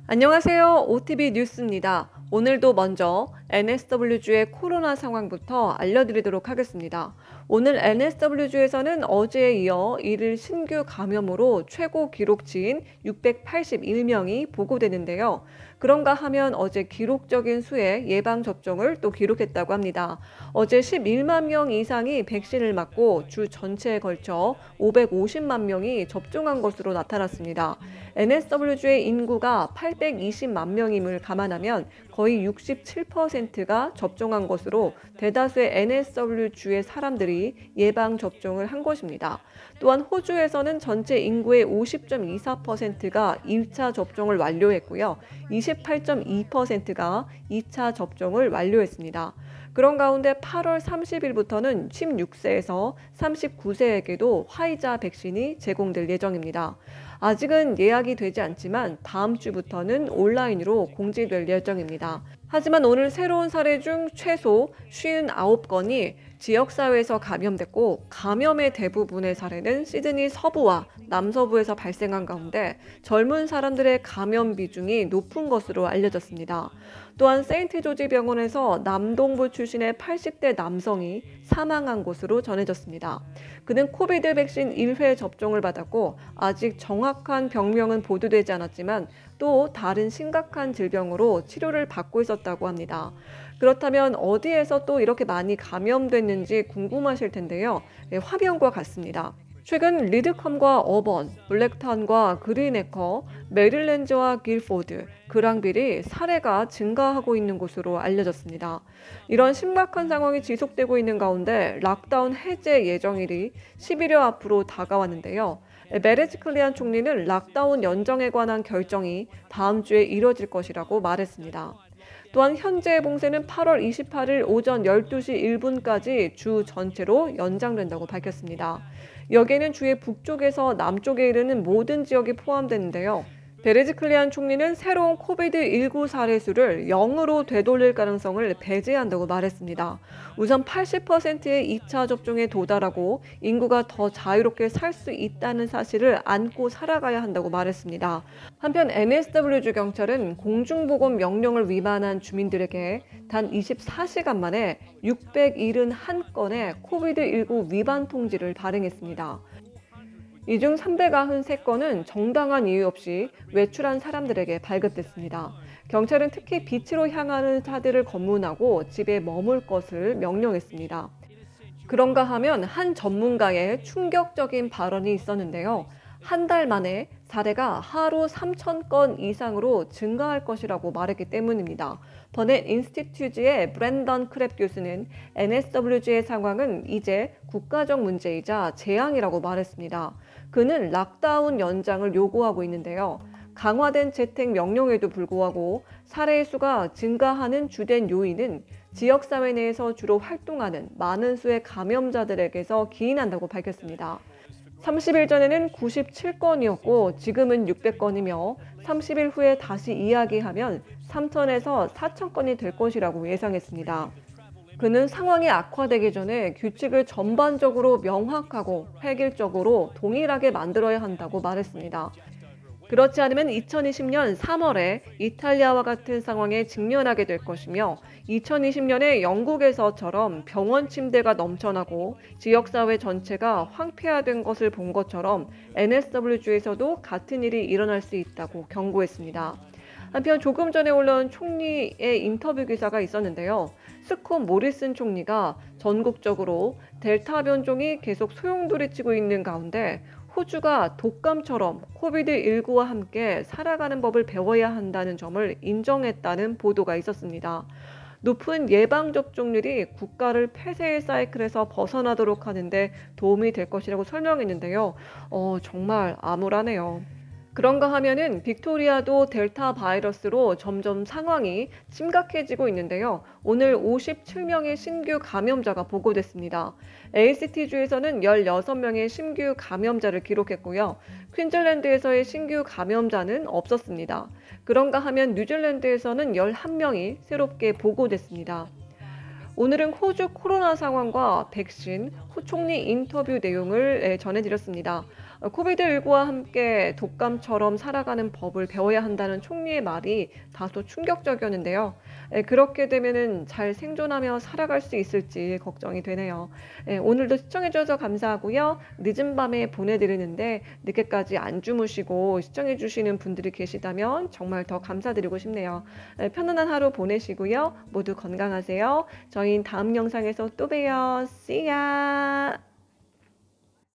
안녕하세요. OTV 뉴스입니다. 오늘도 먼저 NSW주의 코로나 상황부터 알려드리도록 하겠습니다. 오늘 NSW주에서는 어제에 이어 1일 신규 감염으로 최고 기록치인 681명이 보고되는데요. 그런가 하면 어제 기록적인 수의 예방접종을 또 기록했다고 합니다. 어제 11만 명 이상이 백신을 맞고 주 전체에 걸쳐 550만 명이 접종한 것으로 나타났습니다. NSW주의 인구가 820만 명임을 감안하면 거의 67%가 접종한 것으로 대다수의 NSW주의 사람들이 예방접종을 한 것입니다. 또한 호주에서는 전체 인구의 50.24%가 1차 접종을 완료했고요. 28.2%가 2차 접종을 완료했습니다. 그런 가운데 8월 30일부터는 16세에서 39세에게도 화이자 백신이 제공될 예정입니다. 아직은 예약이 되지 않지만 다음 주부터는 온라인으로 공지될 예정입니다. 하지만 오늘 새로운 사례 중 최소 59건이 지역사회에서 감염됐고 감염의 대부분의 사례는 시드니 서부와 남서부에서 발생한 가운데 젊은 사람들의 감염 비중이 높은 것으로 알려졌습니다. 또한 세인트 조지 병원에서 남동부 출신의 80대 남성이 사망한 것으로 전해졌습니다. 그는 코비드 백신 1회 접종을 받았고 아직 정확한 병명은 보도되지 않았지만 또 다른 심각한 질병으로 치료를 받고 있었다고 합니다. 그렇다면 어디에서 또 이렇게 많이 감염됐는지 궁금하실 텐데요. 화병과 같습니다. 최근 리드컴과 어번, 블랙탄과 그린에커, 메릴랜드와 길포드, 그랑빌이 사례가 증가하고 있는 것으로 알려졌습니다. 이런 심각한 상황이 지속되고 있는 가운데 락다운 해제 예정일이 10일여 앞으로 다가왔는데요. 메레지클리안 총리는 락다운 연장에 관한 결정이 다음 주에 이뤄질 것이라고 말했습니다. 또한 현재 봉쇄는 8월 28일 오전 12시 1분까지 주 전체로 연장된다고 밝혔습니다. 여기에는 주의 북쪽에서 남쪽에 이르는 모든 지역이 포함되는데요. 베레지클리안 총리는 새로운 코비드-19 사례 수를 0으로 되돌릴 가능성을 배제한다고 말했습니다. 우선 80%의 2차 접종에 도달하고 인구가 더 자유롭게 살 수 있다는 사실을 안고 살아가야 한다고 말했습니다. 한편 NSW주 경찰은 공중보건 명령을 위반한 주민들에게 단 24시간 만에 671건의 코비드-19 위반 통지를 발행했습니다. 이 중 393건은 정당한 이유 없이 외출한 사람들에게 발급됐습니다. 경찰은 특히 빛으로 향하는 차들을 검문하고 집에 머물 것을 명령했습니다. 그런가 하면 한 전문가의 충격적인 발언이 있었는데요. 한 달 만에 사례가 하루 3,000건 이상으로 증가할 것이라고 말했기 때문입니다. 버넷 인스티튜트의 브랜던 크랩 교수는 NSW주의 상황은 이제 국가적 문제이자 재앙이라고 말했습니다. 그는 락다운 연장을 요구하고 있는데요. 강화된 재택 명령에도 불구하고 사례의 수가 증가하는 주된 요인은 지역사회 내에서 주로 활동하는 많은 수의 감염자들에게서 기인한다고 밝혔습니다. 30일 전에는 97건이었고 지금은 600건이며 30일 후에 다시 이야기하면 3,000에서 4,000건이 될 것이라고 예상했습니다. 그는 상황이 악화되기 전에 규칙을 전반적으로 명확하고 획일적으로 동일하게 만들어야 한다고 말했습니다. 그렇지 않으면 2020년 3월에 이탈리아와 같은 상황에 직면하게 될 것이며 2020년에 영국에서처럼 병원 침대가 넘쳐나고 지역사회 전체가 황폐화된 것을 본 것처럼 NSW주에서도 같은 일이 일어날 수 있다고 경고했습니다. 한편 조금 전에 올라온 총리의 인터뷰 기사가 있었는데요. 스콧 모리슨 총리가 전국적으로 델타 변종이 계속 소용돌이치고 있는 가운데 호주가 독감처럼 코비드-19와 함께 살아가는 법을 배워야 한다는 점을 인정했다는 보도가 있었습니다. 높은 예방접종률이 국가를 폐쇄의 사이클에서 벗어나도록 하는데 도움이 될 것이라고 설명했는데요. 정말 암울하네요. 그런가 하면은 빅토리아도 델타 바이러스로 점점 상황이 심각해지고 있는데요. 오늘 57명의 신규 감염자가 보고됐습니다. ACT주에서는 16명의 신규 감염자를 기록했고요. 퀸즐랜드에서의 신규 감염자는 없었습니다. 그런가 하면 뉴질랜드에서는 11명이 새롭게 보고됐습니다. 오늘은 호주 코로나 상황과 백신, 총리 인터뷰 내용을 전해드렸습니다. 코비드19와 함께 독감처럼 살아가는 법을 배워야 한다는 총리의 말이 다소 충격적이었는데요. 그렇게 되면은 잘 생존하며 살아갈 수 있을지 걱정이 되네요. 오늘도 시청해 주셔서 감사하고요. 늦은 밤에 보내드리는데 늦게까지 안 주무시고 시청해 주시는 분들이 계시다면 정말 더 감사드리고 싶네요. 편안한 하루 보내시고요. 모두 건강하세요. 저희는 다음 영상에서 또 봬요. See ya!